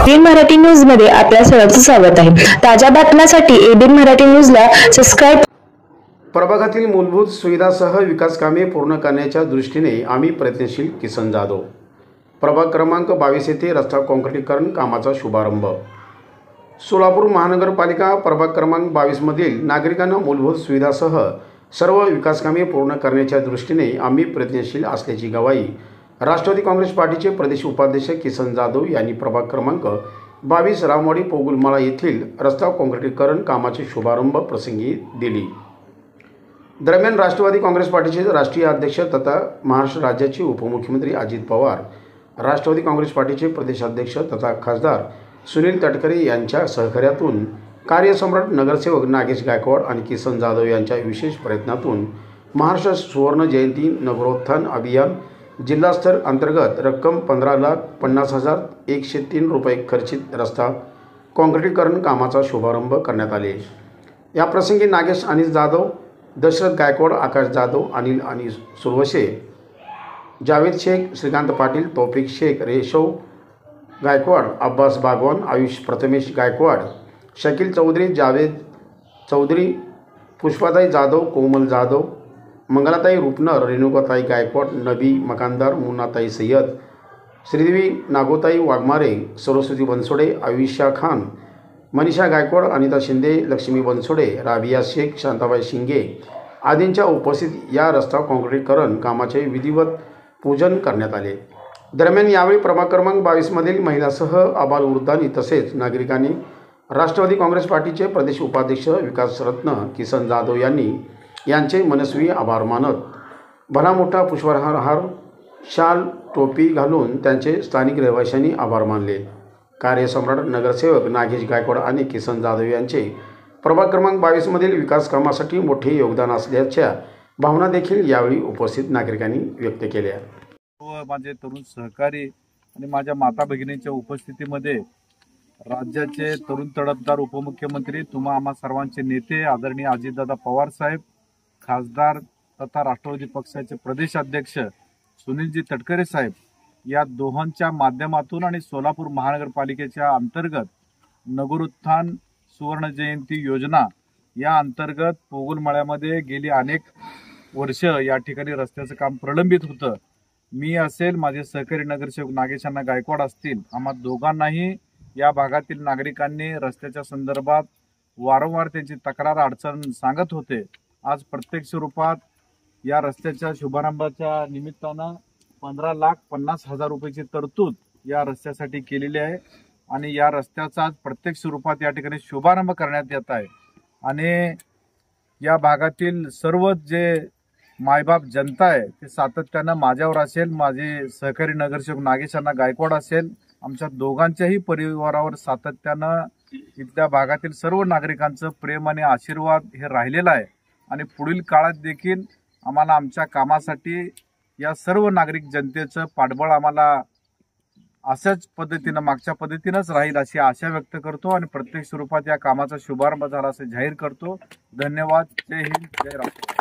ABN Marathi news मध्ये आपल्या सर्वांचं स्वागत आहे। ताज्या बातम्यांसाठी एबीएन मराठी न्यूजला सबस्क्राइब। प्रभागातील मूलभूत सुविधासह विकास कामे पूर्ण करण्याच्या दृष्टीने आम्ही प्रयत्नशील। किसन जाधव। प्रभाग क्रमांक 22 येथे रस्ता काँक्रीटीकरण कामाचा शुभारंभ। सोलापूर महानगरपालिका प्रभाग क्रमांक 22 मधील नागरिकांना मूलभूत सुविधासह सर्व विकास कामे पूर्ण करण्याच्या दृष्टीने आम्ही प्रयत्नशील असल्याची गवाही राष्ट्रवादी काँग्रेस पार्टीचे प्रदेश उपाध्यक्ष किसन जाधव यांनी प्रभाग क्रमांक 22 रामवाडी पोगुलमाळा येथील रस्ता काँक्रीटीकरण कामाचे शुभारंभ प्रसंगी दिली। दरम्यान राष्ट्रवादी काँग्रेस पार्टीचे राष्ट्रीय अध्यक्ष तथा महाराष्ट्र राज्याचे उपमुख्यमंत्री अजित पवार, राष्ट्रवादी काँग्रेस पार्टीचे प्रदेशाध्यक्ष तथा खासदार सुनील तटकरे यांच्या सहकार्यातून कार्यसम्राट नगरसेवक नागेश गायकवाड आणि किसन जाधव यांच्या विशेष प्रयत्नातून महाराष्ट्र सुवर्ण जयंती नगरोत्थान अभियान जिल्हास्तर अंतर्गत रक्कम 15,50,103 रुपये खर्चित रस्ता काँक्रीटीकरण कामाचा शुभारंभ करण्यात आले। या प्रसंगी नागेश अनिल जाधव, दशरथ गायकवाड, आकाश जाधव, अनिल आणि सुरवशे, जावेद शेख, श्रीकांत पाटील, तौफिक शेख, रेशव गायकवाड, अब्बास बागवान, आयुष प्रथमेश गायकवाड, शकील चौधरी, जावेद चौधरी, पुष्पाताई जाधव, कोमल जाधव, मंगलाताई रुपनर, रेणुकाताई गायकवाड, नबी मकानदार, मुन्नाताई सय्यद, श्रीदेवी नागोताई वाघमारे, सरस्वती बनसोडे, आयुष्या खान, मनीषा गायकवाड, अनिता शिंदे, लक्ष्मी बनसोडे, राबिया शेख, शांताबाई शिंगे आदींच्या उपस्थित या रस्ता काँक्रीटीकरण कामाचे विधिवत पूजन करण्यात आले। दरम्यान यावेळी प्रभाग क्रमांक 22 मधील महिलासह आबालवृद्धांनी तसेच नागरिकांनी राष्ट्रवादी काँग्रेस पार्टीचे प्रदेश उपाध्यक्ष विकासरत्न किसन जाधव यांचे मनस्वी आभार मानत भला मोठा पुष्पहार, शाल, टोपी घालून त्यांचे स्थानिक रहिवाशांनी आभार मानले। कार्यसम्राट नगरसेवक नागेश गायकवाड आणि किसन जाधव यांचे प्रभाग क्रमांक 22 मधील विकास कामासाठी मोठे योगदान असल्याच्या भावना देखील यावेळी उपस्थित नागरिकांनी व्यक्त केल्या। माझे तरुण सहकारी आणि माझ्या माता भगिनींच्या उपस्थितीमध्ये राज्याचे तरुण तडफदार उपमुख्यमंत्री तुम्हा आम्हा सर्वांचे नेते आदरणीय अजितदादा पवार साहेब, खासदार तथा राष्ट्रवादी पक्षाचे प्रदेशाध्यक्ष सुनीलजी तटकरे साहेब या दोहांच्या माध्यमातून आणि सोलापूर महानगरपालिकेच्या अंतर्गत नगरोत्थान सुवर्ण जयंती योजना या अंतर्गत पोगुलमाळ्यामध्ये गेली अनेक वर्ष या ठिकाणी रस्त्याचं काम प्रलंबित होतं। मी असेल, माझे सहकारी नगरसेवक नागेशांना गायकवाड असतील, आम्हा दोघांनाही या भागातील नागरिकांनी रस्त्याच्या संदर्भात वारंवार त्यांची तक्रार अडचण सांगत होते। आज प्रत्यक्ष रूपात या रस्त्याच्या शुभारंभाच्या निमित्तानं 15,50,000 रुपयाची तरतूद या रस्त्यासाठी केलेली आहे आणि या रस्त्याचा आज प्रत्यक्ष रूपात या ठिकाणी शुभारंभ करण्यात येत आहे। आणि या भागातील सर्व जे मायबाप जनता आहे ते सातत्यानं माझ्यावर असेल, माझे सहकारी नगरसेवक नागेशांना गायकवाड असेल, आमच्या दोघांच्याही परिवारावर सातत्यानं इथल्या भागातील सर्व नागरिकांचं प्रेम आणि आशीर्वाद हे राहिलेला आहे आणि पुढील काळात देखील आम्हाला आमच्या कामासाठी या सर्व नागरिक जनतेचं पाठबळ आम्हाला अशाच पद्धतीनं मागच्या पद्धतीनंच राहील अशी आशा व्यक्त करतो आणि प्रत्येक स्वरूपात या कामाचा शुभारंभ झाला असं जाहीर करतो। धन्यवाद। जय हिंद, जय राष्ट्र।